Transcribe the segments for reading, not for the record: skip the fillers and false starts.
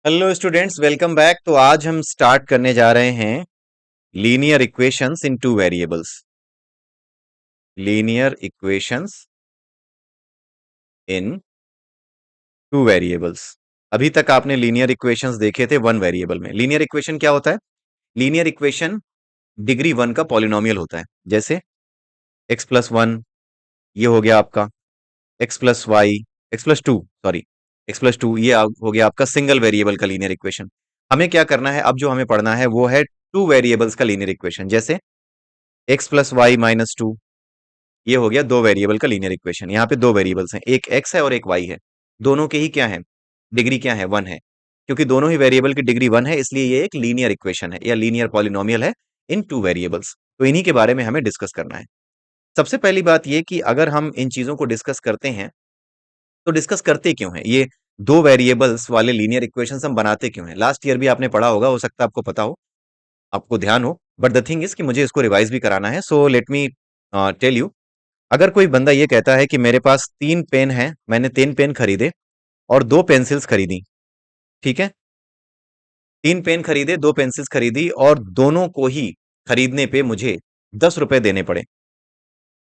Hello students, welcome back. तो आज हम स्टार्ट करने जा रहे हैं लीनियर इक्वेशंस इन टू वेरिएबल्स। लीनियर इक्वेशंस इन टू वेरिएबल्स। अभी तक आपने लीनियर इक्वेशंस देखे थे वन वेरिएबल में। लीनियर इक्वेशन क्या होता है? लीनियर इक्वेशन डिग्री वन का पॉलिनोमियल होता है। जैसे एक्स प्लस वन, ये हो गया आपका x plus y, x plus two, sorry x plus two, ये हो गया आपका सिंगल वेरिएबल का लीनियर इक्वेशन। हमें क्या करना है, अब जो हमें पढ़ना है वो है टू वेरिएबल्स का लीनियर इक्वेशन। जैसे x plus y minus two, ये हो गया दो वेरिएबल का लीनियर इक्वेशन। यहाँ पे दो वेरिएबल्स हैं, एक एक्स है और एक वाई है। दोनों के ही क्या है, डिग्री क्या है, वन है। क्योंकि दोनों ही वेरिएबल की डिग्री वन है, इसलिए ये एक लीनियर इक्वेशन है या लीनियर पॉलिनोमियल है इन टू वेरिएबल्स। तो इन्हीं के बारे में हमें डिस्कस करना है। सबसे पहली बात ये कि अगर हम इन चीजों को डिस्कस करते हैं तो डिस्कस करते क्यों है, ये दो वेरिएबल्स वाले लीनियर इक्वेशंस हम बनाते क्यों हैं? लास्ट ईयर भी आपने पढ़ा होगा, हो सकता है आपको पता हो, आपको ध्यान हो, बट द थिंग इज कि मुझे इसको रिवाइज भी कराना है। So let me tell you. अगर कोई बंदा ये कहता है कि मेरे पास तीन पेन है, मैंने तीन पेन खरीदे और दो पेंसिल्स खरीदी, ठीक है, तीन पेन खरीदे, दो पेंसिल्स खरीदी और दोनों को ही खरीदने पे मुझे 10 रुपए देने पड़े।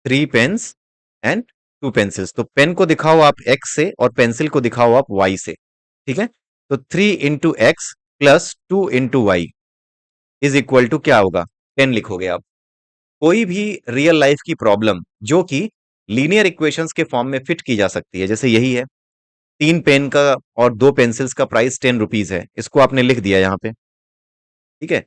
Three pens and two pencils. तो पेन को दिखाओ आप एक्स से और पेंसिल को दिखाओ आप वाई से, ठीक है। तो three into x plus two into y is equal to क्या होगा, 10 लिखोगे आप। कोई भी रियल लाइफ की प्रॉब्लम जो कि लीनियर इक्वेशंस के फॉर्म में फिट की जा सकती है, जैसे यही है, तीन पेन का और दो पेंसिल्स का प्राइस 10 रुपीज है, इसको आपने लिख दिया यहाँ पे, ठीक है,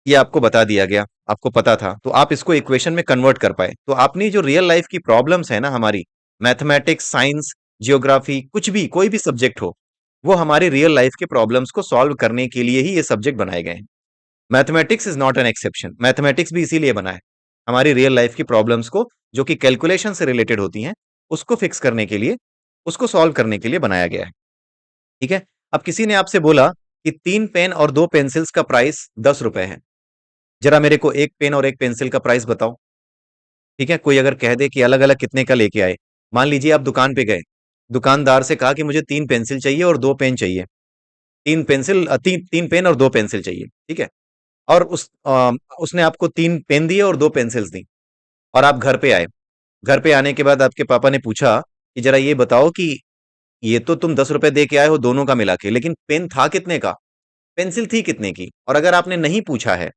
ये आपको बता दिया गया, आपको पता था, तो आप इसको इक्वेशन में कन्वर्ट कर पाए। तो आपने जो रियल लाइफ की प्रॉब्लम्स है ना हमारी, मैथमेटिक्स, साइंस, जियोग्राफी, कुछ भी, कोई भी सब्जेक्ट हो, वो हमारी रियल लाइफ के प्रॉब्लम्स को सॉल्व करने के लिए ही ये सब्जेक्ट बनाए गए हैं। Mathematics is not an exception. Mathematics भी इसीलिए बना है, हमारी रियल लाइफ की प्रॉब्लम्स को, जो कि कैलकुलेशन से रिलेटेड होती हैं, उसको फिक्स करने के लिए, उसको सॉल्व करने के लिए बनाया गया है, ठीक है। अब किसी ने आपसे बोला कि तीन पेन और दो पेंसिल्स का प्राइस 10 रुपए है, जरा मेरे को एक पेन और एक पेंसिल का प्राइस बताओ, ठीक है। कोई अगर कह दे कि अलग अलग कितने का लेके आए, मान लीजिए आप दुकान पे गए, दुकानदार से कहा कि मुझे तीन पेंसिल चाहिए और दो पेन चाहिए, तीन पेन और दो पेंसिल चाहिए, ठीक है। और उसने आपको तीन पेन दिए और दो पेंसिल्स दी, और आप घर पे आए। घर पे आने के बाद आपके पापा ने पूछा कि जरा ये बताओ कि ये तो तुम 10 रुपए दे के आए हो दोनों का मिला के, लेकिन पेन था कितने का, पेंसिल थी कितने की? और अगर आपने नहीं पूछा है,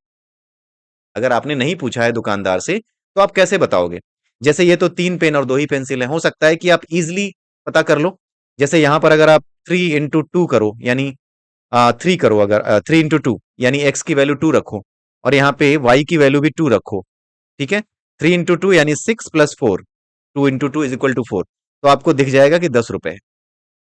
अगर आपने नहीं पूछा है दुकानदार से, तो आप कैसे बताओगे? जैसे ये तो तीन पेन और दो ही पेंसिल है, हो सकता है कि आप इजिली पता कर लो। जैसे यहां पर अगर आप थ्री इंटू टू करो, यानी थ्री करो, अगर थ्री इंटू टू यानी एक्स की वैल्यू टू रखो, और यहाँ पे वाई की वैल्यू भी टू रखो, ठीक है। थ्री इंटू टू यानी six plus four, two into two is equal to four, तो आपको दिख जाएगा कि 10 रुपए है,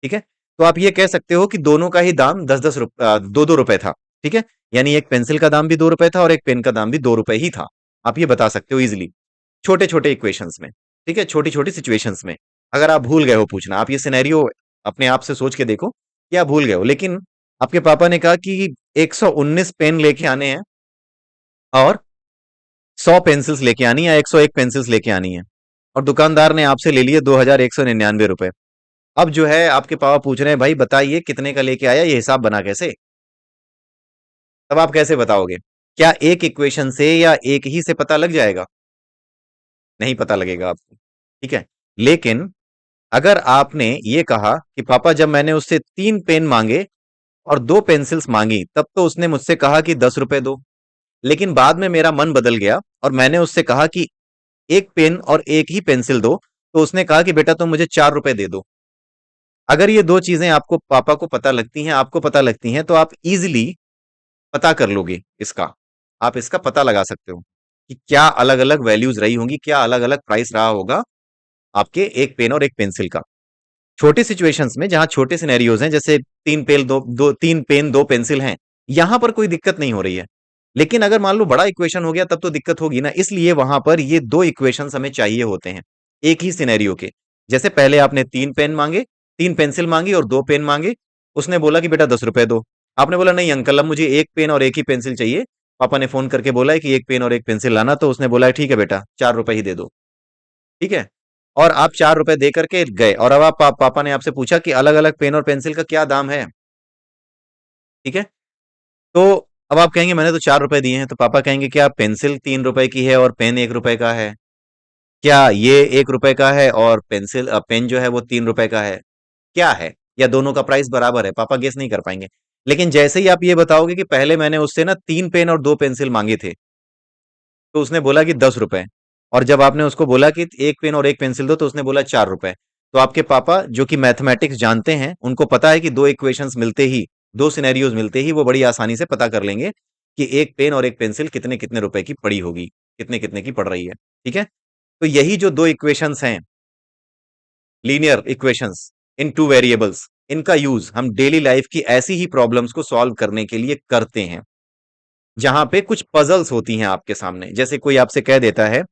ठीक है। तो आप ये कह सकते हो कि दोनों का ही दाम 10-10 रुपए, 2-2 रुपए था, ठीक है। यानी एक पेंसिल का दाम भी 2 रुपए था और एक पेन का दाम भी 2 रुपए ही था। आप ये बता सकते हो इजिली, छोटे छोटे इक्वेशंस में, ठीक है, छोटी छोटी सिचुएशंस में। अगर आप भूल गए हो पूछना, आप ये सिनेरियो अपने आप से सोच के देखो कि आप भूल गए हो, लेकिन आपके पापा ने कहा कि 119 पेन लेके आने हैं और 100 पेंसिल्स लेके आनी है, या 101 पेंसिल्स लेके आनी है, और दुकानदार ने आपसे ले लिए 2199 रुपए। अब जो है आपके पापा पूछ रहे हैं, भाई बताइए कितने का लेके आया, ये हिसाब बना कैसे? तब आप कैसे बताओगे? क्या एक इक्वेशन से या एक ही से पता लग जाएगा? नहीं पता लगेगा आपको, ठीक है। लेकिन अगर आपने ये कहा कि पापा जब मैंने उससे तीन पेन मांगे और दो पेंसिल्स मांगी, तब तो उसने मुझसे कहा कि 10 रुपए दो, लेकिन बाद में मेरा मन बदल गया और मैंने उससे कहा कि एक पेन और एक ही पेंसिल दो, तो उसने कहा कि बेटा तुम मुझे 4 रुपए दे दो। अगर ये दो चीजें आपको, पापा को पता लगती हैं, आपको पता लगती हैं, तो आप इजिली पता कर लोगे इसका, आप इसका पता लगा सकते हो कि क्या अलग अलग वैल्यूज रही होंगी, क्या अलग अलग प्राइस रहा होगा आपके एक पेन और एक पेंसिल का। छोटे सिचुएशंस में, जहां छोटे सिनेरियोज हैं, जैसे तीन पेन दो पेंसिल हैं, यहां पर कोई दिक्कत नहीं हो रही है। लेकिन अगर मान लो बड़ा इक्वेशन हो गया, तब तो दिक्कत होगी ना, इसलिए वहां पर ये दो इक्वेशंस हमें चाहिए होते हैं एक ही सिनेरियो के। जैसे पहले आपने तीन पेन मांगे, तीन पेंसिल मांगी और दो पेन मांगे, उसने बोला कि बेटा 10 रुपए दो। आपने बोला नहीं अंकल, अब मुझे एक पेन और एक ही पेंसिल चाहिए। पापा ने फोन करके बोला है कि एक पेन और एक पेंसिल लाना, तो उसने बोला है ठीक है बेटा, 4 रुपए ही दे दो, ठीक है। और आप 4 रुपए दे करके गए, और अब पापा ने आपसे पूछा कि अलग अलग पेन और पेंसिल का क्या दाम है, ठीक है। तो अब आप कहेंगे मैंने तो 4 रुपए दिए हैं, तो पापा कहेंगे क्या पेंसिल 3 रुपए की है और पेन 1 रुपए का है? क्या ये 1 रुपए का है और पेन जो है वो 3 रुपए का है? क्या है? या दोनों का प्राइस बराबर है? पापा गेस नहीं कर पाएंगे। लेकिन जैसे ही आप ये बताओगे कि पहले मैंने उससे ना 3 पेन और 2 पेंसिल मांगे थे, तो उसने बोला कि 10 रुपए। और जब आपने उसको बोला कि 1 पेन और 1 पेंसिल दो, तो उसने बोला 4 रुपए। तो आपके पापा जो कि मैथमेटिक्स जानते हैं, उनको पता है कि दो इक्वेशंस मिलते ही, दो सिनेरियोज मिलते ही वो बड़ी आसानी से पता कर लेंगे कि 1 पेन और 1 पेंसिल कितने कितने रुपए की पड़ी होगी, कितने कितने की पड़ रही है। ठीक है। तो यही जो दो इक्वेशंस हैं, लीनियर इक्वेशंस इन टू वेरिएबल्स, इनका यूज हम डेली लाइफ की ऐसी ही प्रॉब्लम्स को सॉल्व करने के लिए करते हैं, जहां पे कुछ पजल्स होती हैं आपके सामने। जैसे कोई आपसे कह देता है,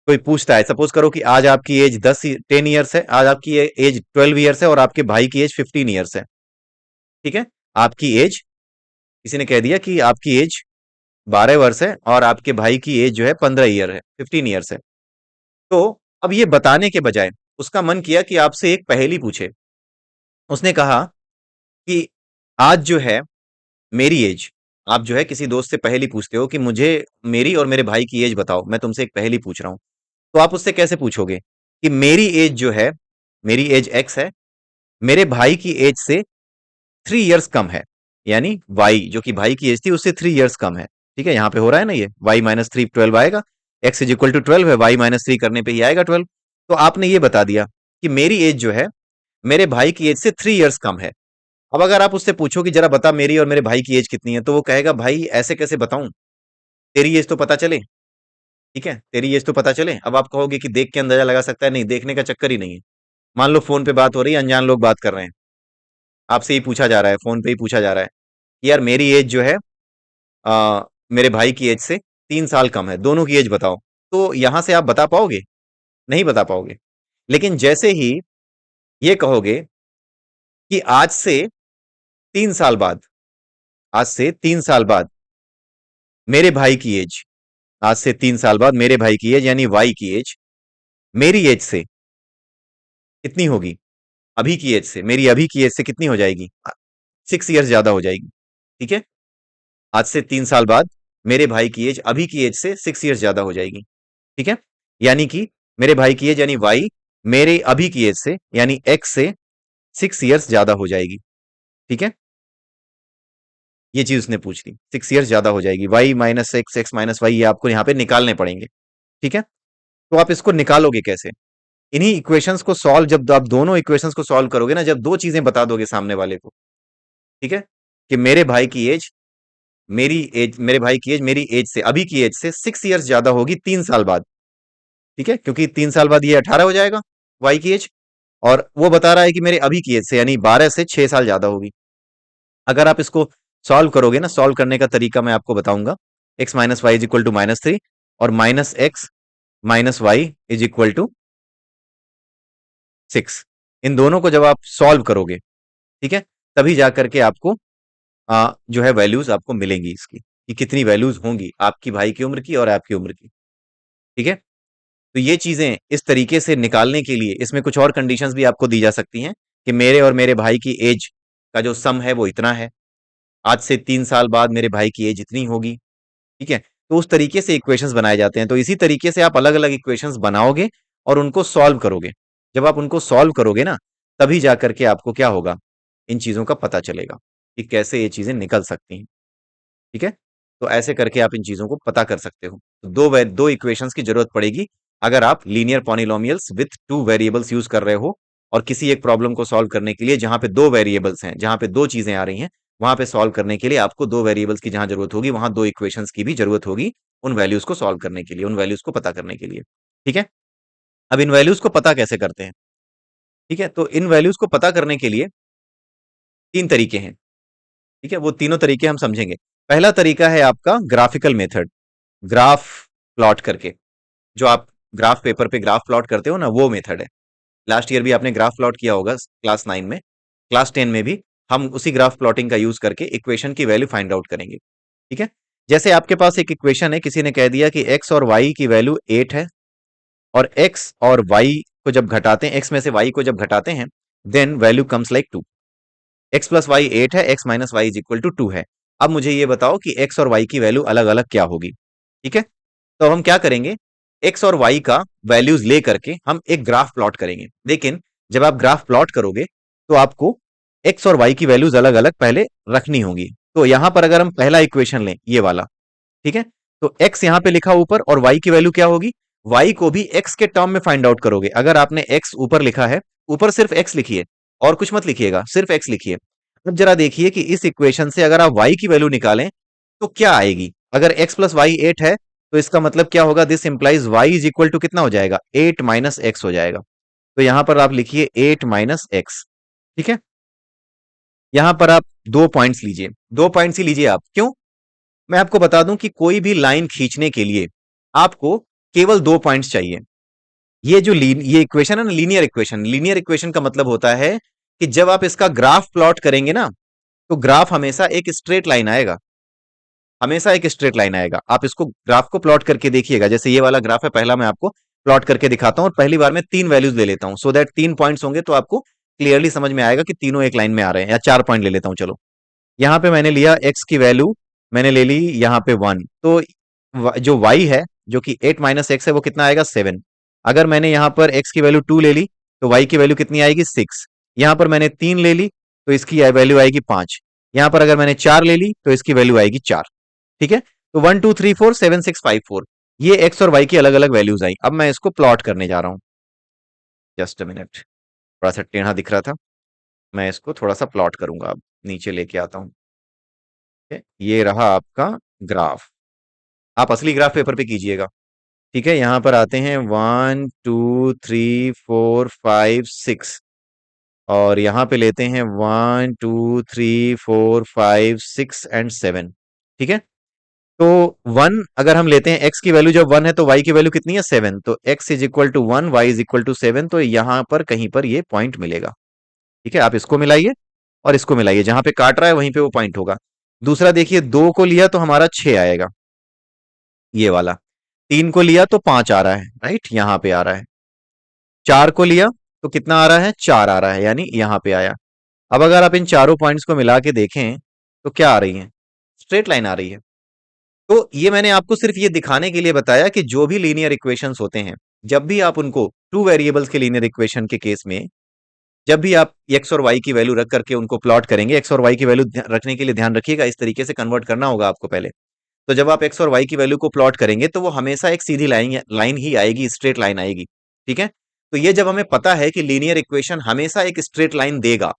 कोई पूछता है, सपोज करो कि आज आपकी एज 10 ईयर्स है, आज आपकी एज 12 ईयर्स है और आपके भाई की एज 15 ईयर्स है। ठीक है। आपकी एज, किसी ने कह दिया कि आपकी एज 12 वर्ष है और आपके भाई की एज जो है 15 ईयर है, 15 ईयर्स है। तो अब ये बताने के बजाय उसका मन किया कि आपसे एक पहेली पूछे। उसने कहा कि आज जो है मेरी एज, आप जो है किसी दोस्त से पहेली पूछते हो कि मुझे मेरी और मेरे भाई की एज बताओ, मैं तुमसे एक पहेली पूछ रहा हूं। तो आप उससे कैसे पूछोगे कि मेरी एज जो है, मेरी एज एक्स है, मेरे भाई की एज से 3 ईयर्स कम है, यानी वाई जो कि भाई की एज थी उससे 3 ईयर्स कम है। ठीक है, यहां पे हो रहा है ना, ये y-3 12 आएगा, x = 12 है, y-3 करने पे ही आएगा 12। तो आपने ये बता दिया कि मेरी एज जो है मेरे भाई की एज से 3 ईयर्स कम है। अब अगर आप उससे पूछो कि जरा बता मेरी और मेरे भाई की एज कितनी है, तो वो कहेगा भाई ऐसे कैसे बताऊं, तेरी एज तो पता चले। ठीक है, तेरी एज तो पता चले। अब आप कहोगे कि देख के अंदाजा लगा सकता है, नहीं, देखने का चक्कर ही नहीं है। मान लो फोन पे बात हो रही है, अनजान लोग बात कर रहे हैं, आपसे ही पूछा जा रहा है, फोन पे ही पूछा जा रहा है कि यार मेरी एज जो है मेरे भाई की एज से 3 साल कम है, दोनों की एज बताओ। तो यहां से आप बता पाओगे? नहीं बता पाओगे। लेकिन जैसे ही ये कहोगे कि तीन साल बाद आज से 3 साल बाद मेरे भाई की एज, आज से 3 साल बाद मेरे भाई की एज यानी वाई की एज मेरी एज से कितनी होगी, अभी की एज से, मेरी अभी की एज से कितनी हो जाएगी? 6 ईयर्स ज्यादा हो जाएगी। ठीक है। आज से 3 साल बाद मेरे भाई की एज अभी की एज से 6 ईयर्स ज्यादा हो जाएगी। ठीक है। यानी कि मेरे भाई की एज यानी वाई मेरे अभी की एज से यानी एक्स से 6 ईयर्स ज्यादा हो जाएगी। ठीक है। ये चीज उसने पूछ ली, 6 ईयर्स ज्यादा हो जाएगी, y-x, x-y ये आपको यहाँ पे निकालने पड़ेंगे। ठीक है। तो आप इसको निकालोगे कैसे? इन्हीं इक्वेशंस को सॉल्व, जब आप दोनों इक्वेशंस को सॉल्व करोगे ना, जब दो चीजें बता दोगे सामने वाले को, ठीक है, कि मेरे भाई की एज, मेरे भाई की एज मेरी एज से, अभी की एज से 6 ईयर्स ज्यादा होगी 3 साल बाद। ठीक है, क्योंकि 3 साल बाद ये 18 हो जाएगा वाई की एज, और वो बता रहा है कि मेरे अभी की एज से यानी 12 से 6 साल ज्यादा होगी। अगर आप इसको सॉल्व करोगे ना, सॉल्व करने का तरीका मैं आपको बताऊंगा। x-y = -3 और -x-y = 6, इन दोनों को जब आप सॉल्व करोगे, ठीक है, तभी जाकर के आपको जो है वैल्यूज आपको मिलेंगी इसकी, कि कितनी वैल्यूज होंगी आपकी भाई की उम्र की और आपकी उम्र की। ठीक है। तो ये चीजें इस तरीके से निकालने के लिए इसमें कुछ और कंडीशंस भी आपको दी जा सकती हैं कि मेरे और मेरे भाई की एज का जो सम है वो इतना है, आज से 3 साल बाद मेरे भाई की एज इतनी होगी। ठीक है। तो उस तरीके से इक्वेशंस बनाए जाते हैं। तो इसी तरीके से आप अलग अलग इक्वेशंस बनाओगे और उनको सॉल्व करोगे। जब आप उनको सॉल्व करोगे ना, तभी जाकर के आपको क्या होगा, इन चीजों का पता चलेगा कि कैसे ये चीजें निकल सकती हैं। ठीक है। तो ऐसे करके आप इन चीजों को पता कर सकते हो। तो दो इक्वेशंस की जरूरत पड़ेगी अगर आप linear polynomials with two variables use कर रहे हो, और किसी एक प्रॉब्लम को सॉल्व करने के लिए जहां पे दो वेरिएबल्स हैं, जहां पे दो चीजें आ रही हैं, वहां पे सॉल्व करने के लिए आपको दो वेरिएबल्स की जहां जरूरत होगी, वहां दो इक्वेशंस की भी जरूरत होगी, उन वैल्यूज को सॉल्व करने के लिए, उन वैल्यूज को पता करने के लिए। ठीक है। अब इन वैल्यूज को पता कैसे करते हैं? ठीक है। तो इन वैल्यूज को पता करने के लिए तीन तरीके हैं। ठीक है, वो तीनों तरीके हम समझेंगे। पहला तरीका है आपका ग्राफिकल मेथड, ग्राफ प्लॉट करके, जो आप ग्राफ पेपर पे ग्राफ प्लॉट करते हो ना, वो मेथड है। लास्ट ईयर भी आपने ग्राफ प्लॉट किया होगा क्लास 9 में, क्लास 10 में भी हम उसी ग्राफ प्लॉटिंग का यूज करके इक्वेशन की वैल्यू फाइंड आउट करेंगे। ठीक है। जैसे आपके पास एक इक्वेशन है, किसी ने कह दिया कि x और y की वैल्यू 8 है, और x और y को जब घटाते हैं, x में से y को जब घटाते हैं, then value comes like 2। X plus y 8 है, x minus y is equal to 2 है। अब मुझे ये बताओ कि एक्स और वाई की वैल्यू अलग अलग क्या होगी। ठीक है, तो हम क्या करेंगे, एक्स और वाई का वैल्यूज ले करके हम एक ग्राफ प्लॉट करेंगे। लेकिन जब आप ग्राफ प्लॉट करोगे तो आपको एक्स और वाई की वैल्यूज अलग अलग पहले रखनी होंगी। तो यहां पर अगर हम पहला इक्वेशन लें, ये वाला, ठीक है, तो x यहां पे लिखा ऊपर और y की वैल्यू क्या होगी, y को भी x के टर्म में फाइंड आउट करोगे। अगर आपने x ऊपर लिखा है, ऊपर सिर्फ x लिखिए और कुछ मत लिखिएगा, सिर्फ x लिखिए। अब जरा देखिए कि इस इक्वेशन से अगर आप y की वैल्यू निकालें तो क्या आएगी। अगर x प्लस वाई 8 है तो इसका मतलब क्या होगा, this implies y is equal to कितना हो जाएगा, 8 माइनस एक्स हो जाएगा। तो यहां पर आप लिखिए 8 माइनस एक्स। ठीक है, यहां पर आप 2 पॉइंट्स लीजिए, 2 पॉइंट्स ही लीजिए आप, क्यों, मैं आपको बता दूं कि कोई भी लाइन खींचने के लिए आपको केवल 2 पॉइंट्स चाहिए। ये जो ये इक्वेशन है ना, लीनियर इक्वेशन, लीनियर इक्वेशन का मतलब होता है कि जब आप इसका ग्राफ प्लॉट करेंगे ना, तो ग्राफ हमेशा एक स्ट्रेट लाइन आएगा, हमेशा एक स्ट्रेट लाइन आएगा। आप इसको ग्राफ को प्लॉट करके देखिएगा, जैसे ये वाला ग्राफ है, पहला मैं आपको प्लॉट करके दिखाता हूं और पहली बार में 3 वैल्यूज ले लेता हूं, सो दैट 3 पॉइंट्स होंगे तो आपको क्लियरली समझ में आएगा कि तीनों एक लाइन में आ रहे हैं। या 4 पॉइंट ले लेता हूं, चलो। यहाँ पे मैंने लिया x की वैल्यू, मैंने ले ली यहाँ पे 1, तो जो y है, जो कि 8 माइनस एक्स है, वो कितना आएगा, 7। अगर मैंने यहाँ पर x की वैल्यू 2 ले ली तो y की वैल्यू कितनी आएगी, 6। यहाँ पर मैंने 3 ले ली तो इसकी वैल्यू आएगी 5। यहाँ पर अगर मैंने 4 ले ली तो इसकी वैल्यू आएगी 4। ठीक है, तो 1 2 3 4 7 6 5 4, ये x और y की अलग अलग वैल्यूज आई। अब मैं इसको प्लॉट करने जा रहा हूँ, जस्ट अ मिनट, थोड़ा सा टेढ़ा दिख रहा था, मैं इसको थोड़ा सा प्लॉट करूंगा। अब नीचे लेके आता हूँ। ठीक है? ये रहा आपका ग्राफ, आप असली ग्राफ पेपर पे कीजिएगा। ठीक है, यहां पर आते हैं 1 2 3 4 5 6, और यहां पे लेते हैं 1 2 3 4 5 6 एंड 7। ठीक है, तो 1 अगर हम लेते हैं, x की वैल्यू जब 1 है तो y की वैल्यू कितनी है, 7, तो x is equal to 1, y is equal to 7, तो यहां पर कहीं पर ये पॉइंट मिलेगा। ठीक है, आप इसको मिलाइए और इसको मिलाइए, जहां पे काट रहा है वहीं पे वो पॉइंट होगा। दूसरा देखिए, 2 को लिया तो हमारा 6 आएगा, ये वाला। 3 को लिया तो 5 आ रहा है, राइट, यहां पे आ रहा है। 4 को लिया तो कितना आ रहा है, 4 आ रहा है, यानी यहां पे आया। अब अगर आप इन चारों पॉइंट्स को मिला के देखें तो क्या आ रही है, स्ट्रेट लाइन आ रही है। तो ये मैंने आपको सिर्फ ये दिखाने के लिए बताया कि जो भी लीनियर इक्वेशंस होते हैं, जब भी आप उनको 2 वेरिएबल्स के लीनियर इक्वेशन के केस में, जब भी आप एक्स और वाई की वैल्यू रख करके उनको प्लॉट करेंगे, एक्स और वाई की वैल्यू रखने के लिए ध्यान रखिएगा, इस तरीके से कन्वर्ट करना होगा आपको पहले। तो जब आप एक्स और वाई की वैल्यू को प्लॉट करेंगे तो वो हमेशा एक सीधी लाइन लाइन ही आएगी, स्ट्रेट लाइन आएगी। ठीक है, तो ये जब हमें पता है कि लीनियर इक्वेशन हमेशा एक स्ट्रेट लाइन देगा,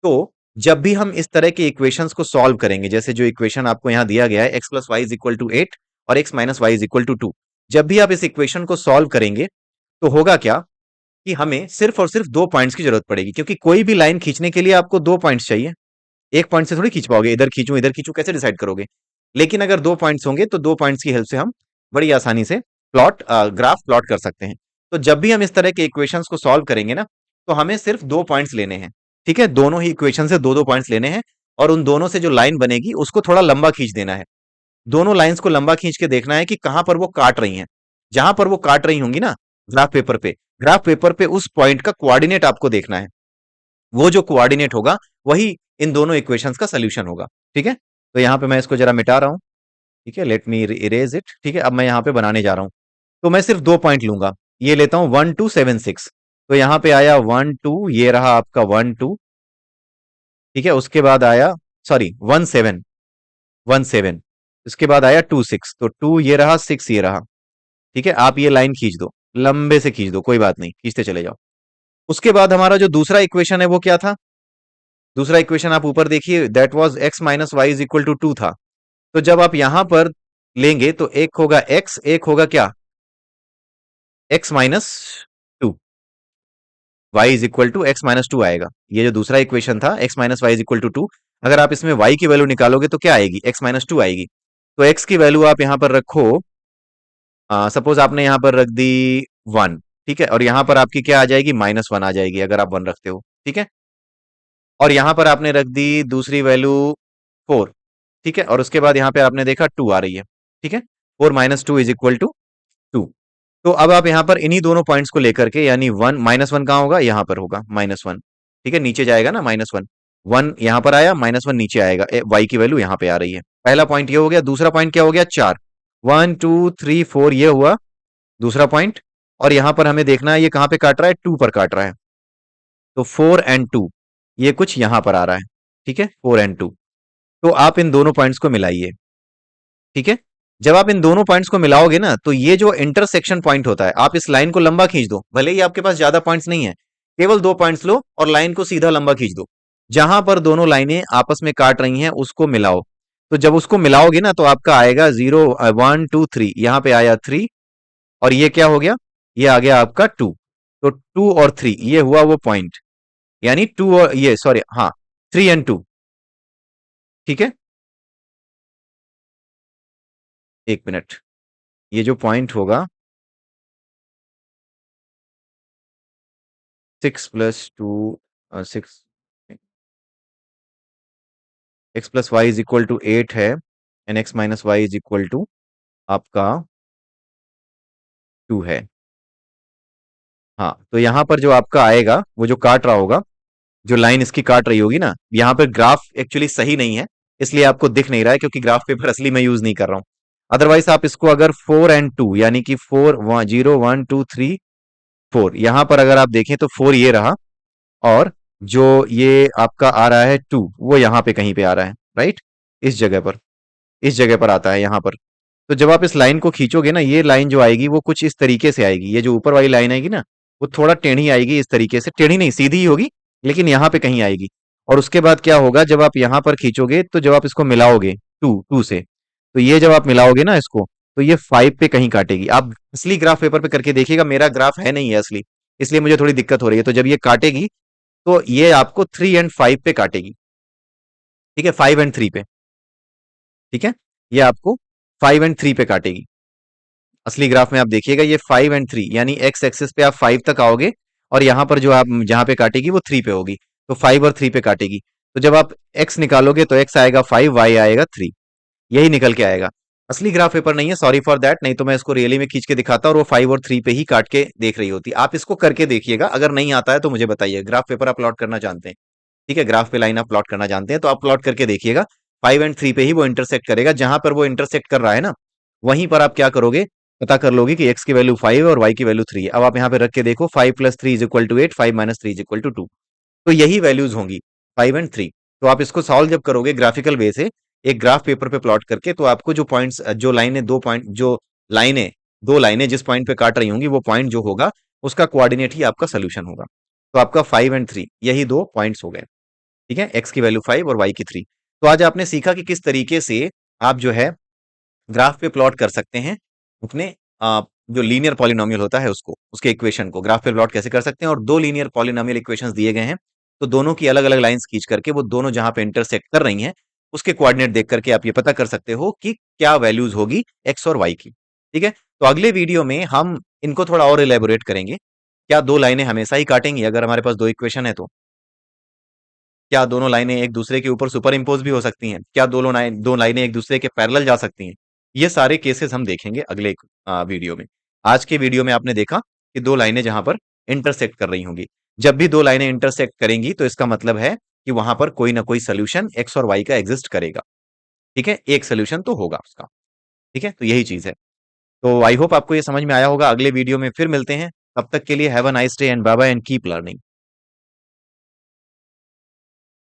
तो जब भी हम इस तरह के इक्वेशंस को सॉल्व करेंगे, जैसे जो इक्वेशन आपको यहां दिया गया है, x plus y is equal to 8 और x minus y is equal to 2, जब भी आप इस इक्वेशन को सॉल्व करेंगे तो होगा क्या कि हमें सिर्फ और सिर्फ 2 पॉइंट्स की जरूरत पड़ेगी, क्योंकि कोई भी लाइन खींचने के लिए आपको 2 पॉइंट्स चाहिए। एक पॉइंट से थोड़ी खींच पाओगे, इधर खींचूं कैसे डिसाइड करोगे। लेकिन अगर 2 पॉइंट्स होंगे तो 2 पॉइंट्स की हेल्प से हम बड़ी आसानी से ग्राफ प्लॉट कर सकते हैं। तो जब भी हम इस तरह के इक्वेशंस को सॉल्व करेंगे ना, तो हमें सिर्फ 2 पॉइंट्स लेने हैं। ठीक है, दोनों ही इक्वेशन से 2 2 पॉइंट्स लेने हैं, और उन दोनों से जो लाइन बनेगी उसको थोड़ा लंबा खींच देना है। दोनों लाइंस को लंबा खींच के देखना है कि कहां पर वो काट रही हैं। जहां पर वो काट रही होंगी ना, ग्राफ पेपर पे, ग्राफ पेपर पे उस पॉइंट का कोऑर्डिनेट आपको देखना है। वो जो कोऑर्डिनेट होगा वही इन दोनों इक्वेशंस का सोल्यूशन होगा। ठीक है, तो यहां पे मैं इसको जरा मिटा रहा हूं। ठीक है, लेट मी इरेज इट। ठीक है, अब मैं यहां पे बनाने जा रहा हूं, तो मैं सिर्फ 2 पॉइंट लूंगा। ये लेता हूं 1 2 7 6, तो यहां पे आया 1 2, ये रहा आपका 1 2। ठीक है, उसके बाद आया, सॉरी, 1 7 उसके बाद आया 2 6, तो 2 ये रहा, 6 ये रहा। ठीक है, आप ये लाइन खींच दो, लंबे से खींच दो, कोई बात नहीं, खींचते चले जाओ। उसके बाद हमारा जो दूसरा इक्वेशन है वो क्या था, दूसरा इक्वेशन आप ऊपर देखिए, that was x minus y is equal to 2 था। तो जब आप यहां पर लेंगे तो एक होगा x, एक होगा क्या, x-2, y is equal to x-2 आएगा। ये जो दूसरा इक्वेशन था, x minus y is equal to 2, अगर आप इसमें y की वैल्यू निकालोगे तो क्या आएगी, x-2 आएगी। तो x की वैल्यू आप यहां पर रखो, सपोज आपने यहां पर रख दी 1। ठीक है, और यहां पर आपकी क्या आ जाएगी, -1 आ जाएगी अगर आप 1 रखते हो। ठीक है, और यहां पर आपने रख दी दूसरी वैल्यू 4। ठीक है, और उसके बाद यहां पे आपने देखा 2 आ रही है। ठीक है, 4 - 2 इज इक्वल टू 2। तो अब आप यहां पर इन्हीं दोनों पॉइंट्स को लेकर के, यानी 1 -1 कहां होगा, यहां पर होगा -1। ठीक है, नीचे जाएगा ना -1, 1 यहां पर आया, -1 नीचे आएगा, y की वैल्यू यहां पे आ रही है। पहला पॉइंट ये हो गया। दूसरा पॉइंट क्या हो गया? 4, 1 2 3 4 ये हुआ दूसरा पॉइंट। और यहां पर हमें देखना है ये कहां पे काट रहा है? 2 पर काट रहा है। तो 4 और 2 ये कुछ यहां पर आ रहा है। ठीक है, 4 और 2। तो आप इन दोनों पॉइंट्स को मिलाइए। ठीक है, जब आप इन दोनों पॉइंट्स को मिलाओगे ना, तो ये जो इंटरसेक्शन पॉइंट होता है, आप इस लाइन को लंबा खींच दो, भले ही आपके पास ज्यादा पॉइंट्स नहीं है, केवल 2 पॉइंट्स लो और लाइन को सीधा लंबा खींच दो। जहां पर दोनों लाइनें आपस में काट रही हैं उसको मिलाओ। तो जब उसको मिलाओगे ना, तो आपका आएगा 0 1 2 3, यहां पे आया 3। और ये क्या हो गया? ये आ गया आपका 2। तो 2 और 3 ये हुआ वो पॉइंट, यानी 2 और ये सॉरी हाँ 3 और 2। ठीक है, 1 मिनट। ये जो पॉइंट होगा 6 + 2 6 x + y = 8 है, एंड x - y = आपका 2 है। हाँ, तो यहां पर जो आपका आएगा, वो जो काट रहा होगा, जो लाइन इसकी काट रही होगी ना, यहाँ पर ग्राफ एक्चुअली सही नहीं है, इसलिए आपको दिख नहीं रहा है, क्योंकि ग्राफ पेपर असली में यूज नहीं कर रहा हूं। अदरवाइज आप इसको अगर 4 और 2 यानी कि 0 1 2 3 4 यहां पर अगर आप देखें तो 4 ये रहा, और जो ये आपका आ रहा है 2 वो यहां पे कहीं पे आ रहा है, राइट? इस जगह पर, इस जगह पर आता है यहां पर। तो जब आप इस लाइन को खींचोगे ना, ये लाइन जो आएगी वो कुछ इस तरीके से आएगी। ये जो ऊपर वाली लाइन आएगी ना, वो थोड़ा टेढ़ी आएगी, इस तरीके से। टेढ़ी नहीं, सीधी ही होगी, लेकिन यहाँ पे कहीं आएगी। और उसके बाद क्या होगा, जब आप यहाँ पर खींचोगे, तो जब आप इसको मिलाओगे टू टू से, तो ये जब आप मिलाओगे ना इसको, तो ये 5 पे कहीं काटेगी। आप असली ग्राफ पेपर पे करके देखिएगा, मेरा ग्राफ है नहीं है असली, इसलिए मुझे थोड़ी दिक्कत हो रही है। तो जब ये काटेगी, तो ये आपको 3 और 5 पे काटेगी। ठीक है, 5 और 3 पे। ठीक है, ये आपको 5 और 3 पे काटेगी। असली ग्राफ में आप देखिएगा, ये 5 और 3 यानी एक्स एक्सिस पे आप 5 तक आओगे, और यहां पर जो आप जहां पे काटेगी वो 3 पे होगी। तो 5 और 3 पे काटेगी। तो जब आप एक्स निकालोगे, तो एक्स आएगा 5, वाई आएगा 3, यही निकल के आएगा। असली ग्राफ पेपर नहीं है, सॉरी फॉर दैट, नहीं तो मैं इसको रियली में खींच के दिखाता और वो 5 और 3 पे ही काट के देख रही होती। आप इसको करके देखिएगा, अगर नहीं आता है तो मुझे बताइए। ग्राफ पेपर आप प्लॉट करना जानते हैं, ठीक है, ग्राफ पे लाइन आप प्लॉट करना जानते हैं, तो आप प्लॉट करके देखिएगा। 5 और 3 पे ही वो इंटरसेक्ट करेगा। जहां पर वो इंटरसेक्ट कर रहा है ना, वहीं पर आप क्या करोगे, पता कर लोगे कि एक्स की वैल्यू 5 और वाई की वैल्यू 3 है। अब आप यहाँ पे रख के देखो, 5 + 3 = 8, 5 - 3 = 2। तो यही वैल्यूज होंगी 5 और 3। तो आप इसको सॉल्व जब करोगे ग्राफिकल वे से, एक ग्राफ पेपर पे प्लॉट करके, तो आपको जो पॉइंट्स, जो लाइनें, लाइनें दो लाइनें जिस पॉइंट पे काट रही होंगी, वो पॉइंट जो होगा, उसका कोऑर्डिनेट ही आपका सोल्यूशन होगा। तो आपका 5 और 3 यही 2 पॉइंट्स हो गए। ठीक है, एक्स की वैल्यू 5 और वाई की 3। तो आज आपने सीखा कि किस तरीके से आप जो है ग्राफ पे प्लॉट कर सकते हैं अपने जो लीनियर पॉलिनोमियल होता है उसको, उसके इक्वेशन को ग्राफ पे प्लॉट कैसे कर सकते हैं। और दो लीनियर पॉलिनोमियल इक्वेशंस दिए गए हैं, तो दोनों की अलग अलग लाइंस खींच करके, वो दोनों जहां पे इंटरसेक्ट कर रही हैं, उसके कोऑर्डिनेट देख करके आप ये पता कर सकते हो कि क्या वैल्यूज होगी एक्स और वाई की। ठीक है, तो अगले वीडियो में हम इनको थोड़ा और इलेबोरेट करेंगे। क्या दो लाइनें हमेशा ही काटेंगी अगर हमारे पास दो इक्वेशन है? तो क्या दोनों लाइनें एक दूसरे के ऊपर सुपर इंपोज भी हो सकती हैं? क्या दो लाइनें एक दूसरे के पैरेलल जा सकती हैं? ये सारे केसेस हम देखेंगे अगले वीडियो में। आज के वीडियो में आपने देखा कि दो लाइनें जहां पर इंटरसेक्ट कर रही होंगी। जब भी दो लाइनें इंटरसेक्ट करेंगी, तो इसका मतलब है कि वहां पर कोई ना कोई सोल्यूशन एक्स और वाई का एग्जिस्ट करेगा। ठीक है, एक सोल्यूशन तो होगा उसका। ठीक है, तो यही चीज है। तो आई होप आपको ये समझ में आया होगा। अगले वीडियो में फिर मिलते हैं, तब तक के लिए have a nice day and bye bye and keep learning.